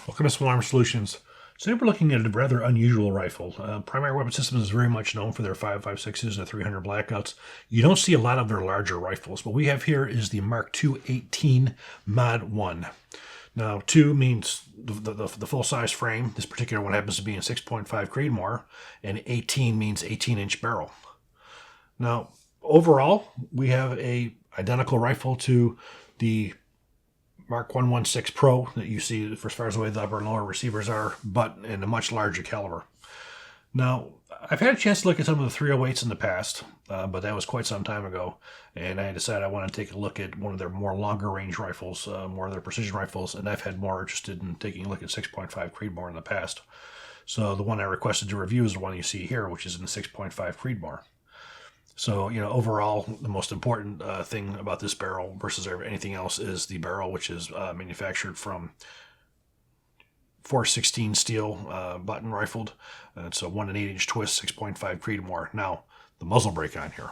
Welcome to Small Arms Solutions. Today we're looking at a rather unusual rifle. Primary Weapon Systems is very much known for their 5.56s and 300 blackouts. You don't see a lot of their larger rifles. What we have here is the MK218 MOD1. Now, 2 means the full-size frame. This particular one happens to be in 6.5 Creedmoor, and 18 means 18-inch barrel. Now, overall, we have a identical rifle to the Mark 116 Pro that you see for as far as the way the upper and lower receivers are, but in a much larger caliber. Now, I've had a chance to look at some of the 308s in the past, but that was quite some time ago, and I decided I want to take a look at one of their more longer range rifles, more of their precision rifles, and I've had more interested in taking a look at 6.5 Creedmoor in the past. So the one I requested to review is the one you see here, which is in the 6.5 Creedmoor. So, overall, the most important thing about this barrel versus anything else is the barrel, which is manufactured from 416 steel, button rifled. It's a 1 1/8-inch twist, 6.5 Creedmoor. Now, the muzzle brake on here.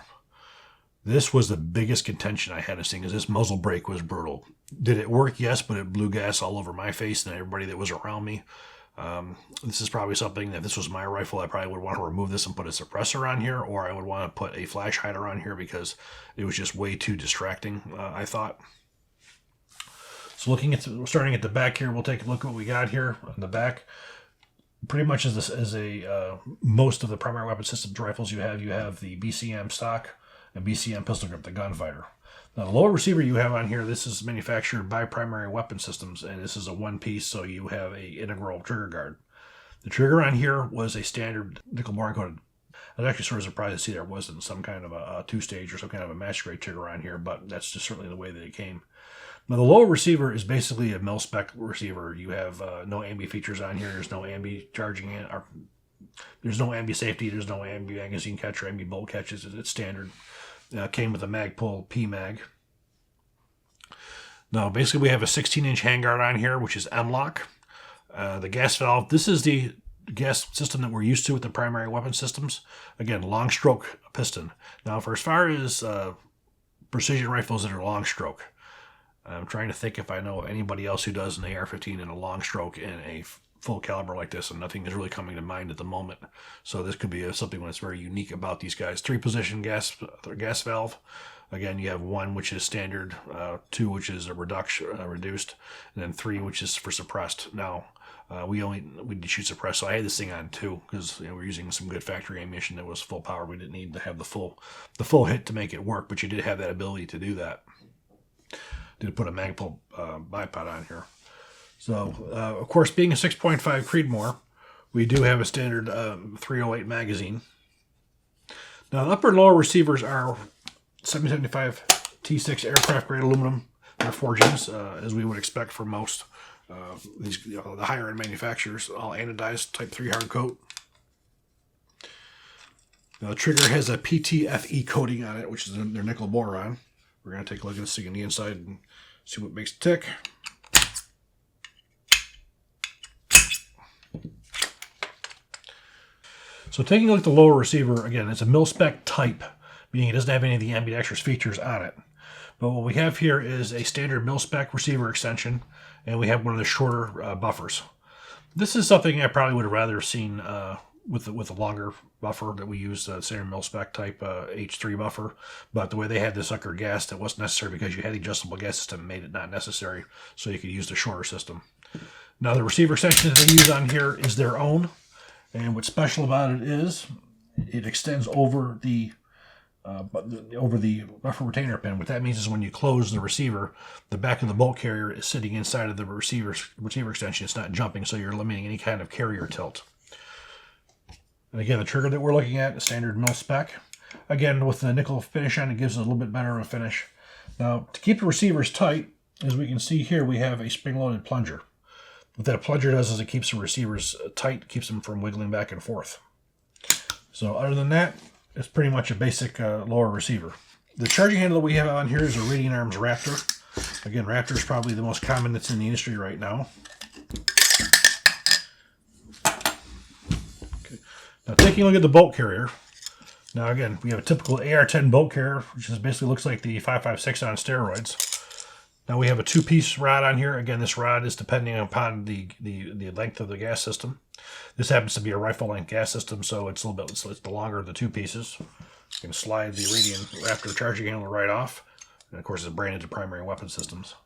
This was the biggest contention I had in seeing, is this muzzle brake was brutal. Did it work? Yes, but it blew gas all over my face and everybody that was around me. This is probably something that if this was my rifle, I probably would want to remove this and put a suppressor on here, or I would want to put a flash hider on here because it was just way too distracting, I thought. So starting at the back here, we'll take a look at what we got here on the back. Pretty much as most of the primary weapon systems rifles you have the BCM stock and BCM pistol grip, the gunfighter. Now, the lower receiver you have on here, this is manufactured by Primary Weapon Systems, and this is a one-piece, so you have a integral trigger guard. The trigger on here was a standard nickel boron coated. I was actually sort of surprised to see there wasn't some kind of a two-stage or some kind of a match grade trigger on here, but that's just certainly the way that it came. Now, the lower receiver is basically a mil-spec receiver. You have no ambi features on here. There's no ambi charging in. There's no ambi safety. There's no ambi magazine catch or ambi bolt catches. It's standard. Came with a Magpul P-Mag. Now, basically, we have a 16-inch handguard on here, which is M-LOK. The gas valve, this is the gas system that we're used to with the primary weapon systems. Again, long stroke piston. Now, for as far as precision rifles that are long stroke, I'm trying to think if I know of anybody else who does an AR-15 in a long stroke in a full caliber like this, and nothing is really coming to mind at the moment. So this could be something that's very unique about these guys. 3-position gas valve. Again, you have 1 which is standard, 2 which is reduced, and then 3 which is for suppressed. Now, we shoot suppressed, so I had this thing on 2 because we're using some good factory ammunition that was full power. We didn't need to have the full hit to make it work, but you did have that ability to do that. Did put a Magpul bipod on here. So, of course, being a 6.5 Creedmoor, we do have a standard 308 magazine. Now, the upper and lower receivers are 775 T6 aircraft grade aluminum. They're forgings, as we would expect for most the higher end manufacturers, all anodized Type 3 hard coat. Now, the trigger has a PTFE coating on it, which is their nickel boron. We're going to take a look at this thing on the inside and see what makes it tick. So taking a look at the lower receiver, again, it's a mil-spec type, meaning it doesn't have any of the ambidextrous features on it. But what we have here is a standard mil-spec receiver extension, and we have one of the shorter buffers. This is something I probably would have rather seen with a longer buffer that we use, standard mil-spec type H3 buffer. But the way they had this sucker gassed, it wasn't necessary because you had the adjustable gas system, made it not necessary, so you could use the shorter system. Now, the receiver extension that they use on here is their own. And what's special about it is it extends over the buffer retainer pin. What that means is when you close the receiver, the back of the bolt carrier is sitting inside of the receiver extension. It's not jumping, so you're limiting any kind of carrier tilt. And again, the trigger that we're looking at is standard mil-spec. Again, with the nickel finish on it, gives it a little bit better of a finish. Now, to keep the receivers tight, as we can see here, we have a spring-loaded plunger. What that plunger does is it keeps the receivers tight, keeps them from wiggling back and forth. So other than that, it's pretty much a basic lower receiver. The charging handle that we have on here is a Radiant Arms Raptor. Again, Raptor is probably the most common that's in the industry right now. Okay. Now taking a look at the bolt carrier. Now again, we have a typical AR-10 bolt carrier, which basically looks like the 5.56 on steroids. Now we have a two-piece rod on here. Again, this rod is depending upon the length of the gas system. This happens to be a rifle length gas system, so it's a little bit, it's the longer of the two pieces. You can slide the Iridium Raptor charging handle right off. And of course, it's branded to primary weapon systems.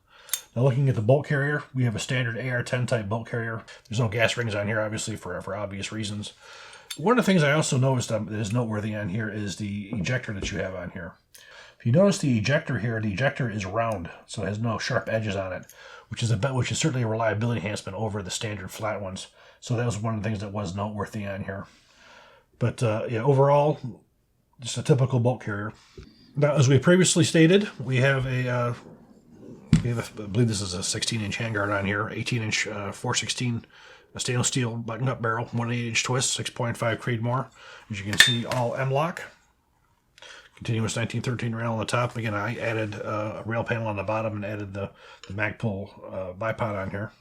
Now looking at the bolt carrier, we have a standard AR-10 type bolt carrier. There's no gas rings on here, obviously, for obvious reasons. One of the things I also noticed that is noteworthy on here is the ejector that you have on here. If you notice the ejector here, the ejector is round, so it has no sharp edges on it, which is certainly a reliability enhancement over the standard flat ones. So that was one of the things that was noteworthy on here. But yeah, overall, just a typical bolt carrier. Now, as we previously stated, we have I believe this is a 16-inch handguard on here, 18-inch 416 stainless steel button-up barrel, 1/8-inch twist, 6.5 Creedmoor. As you can see, all M-lock. Continuous 1913 rail on the top. Again, I added a rail panel on the bottom and added the Magpul bipod on here.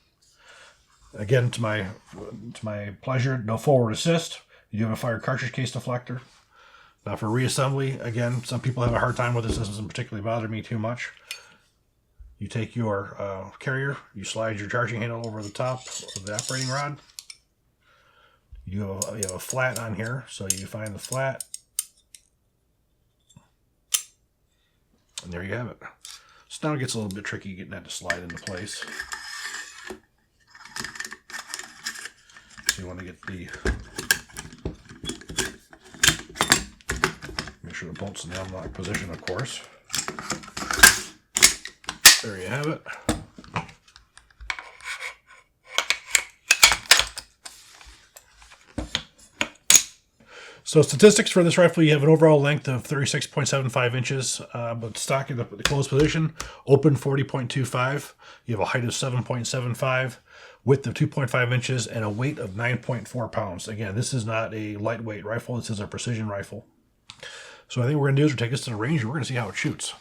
Again, to my pleasure, no forward assist. You do have a fire cartridge case deflector. Now for reassembly, again, some people have a hard time with this. This doesn't particularly bother me too much. You take your carrier, you slide your charging handle over the top of the operating rod. You have a flat on here, so you find the flat. And there you have it. So now it gets a little bit tricky getting that to slide into place. So you want to get make sure the bolt's in the unlock position, of course. There you have it. So statistics for this rifle, you have an overall length of 36.75 inches, but stock in the closed position, open 40.25. You have a height of 7.75, width of 2.5 inches, and a weight of 9.4 pounds. Again, this is not a lightweight rifle. This is a precision rifle. So I think what we're going to do is we'll take this to the range and we're going to see how it shoots.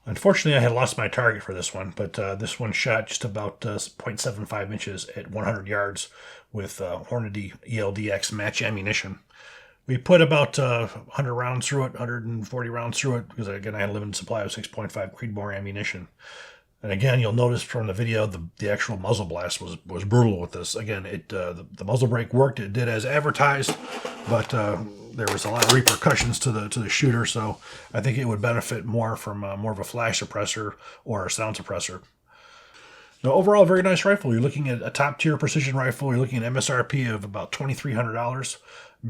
Unfortunately, I had lost my target for this one, but this one shot just about 0.75 inches at 100 yards with Hornady ELDX match ammunition. We put about 100 rounds through it, 140 rounds through it, because again, I had a limited supply of 6.5 Creedmoor ammunition. And again, you'll notice from the video, the actual muzzle blast was brutal with this. Again, the muzzle brake worked. It did as advertised, but there was a lot of repercussions to the shooter. So I think it would benefit more from more of a flash suppressor or a sound suppressor. Now, overall, very nice rifle. You're looking at a top-tier precision rifle. You're looking at MSRP of about $2,300.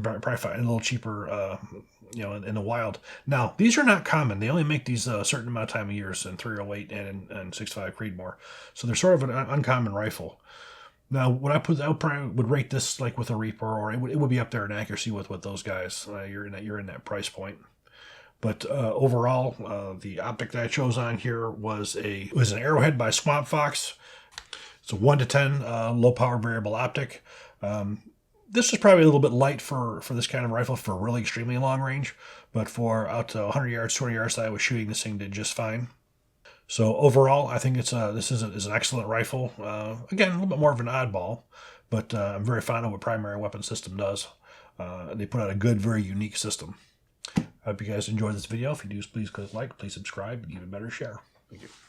Probably find it a little cheaper, in the wild. Now, these are not common. They only make these a certain amount of time of years in 308 and 6.5 Creedmoor. So they're sort of an uncommon rifle. Now, I probably would rate this like with a Reaper, or it would be up there in accuracy with those guys. You're in that price point. But overall, the optic that I chose on here was an Arrowhead by Swamp Fox. It's a 1 to 10 low power variable optic. This is probably a little bit light for this kind of rifle for really extremely long range, but for out to 100 yards, 20 yards that I was shooting, this thing did just fine. So overall, I think this is an excellent rifle. Again, a little bit more of an oddball, but I'm very fond of what Primary Weapon System does. They put out a good, very unique system. I hope you guys enjoyed this video. If you do, please click like, please subscribe, and even better, share. Thank you.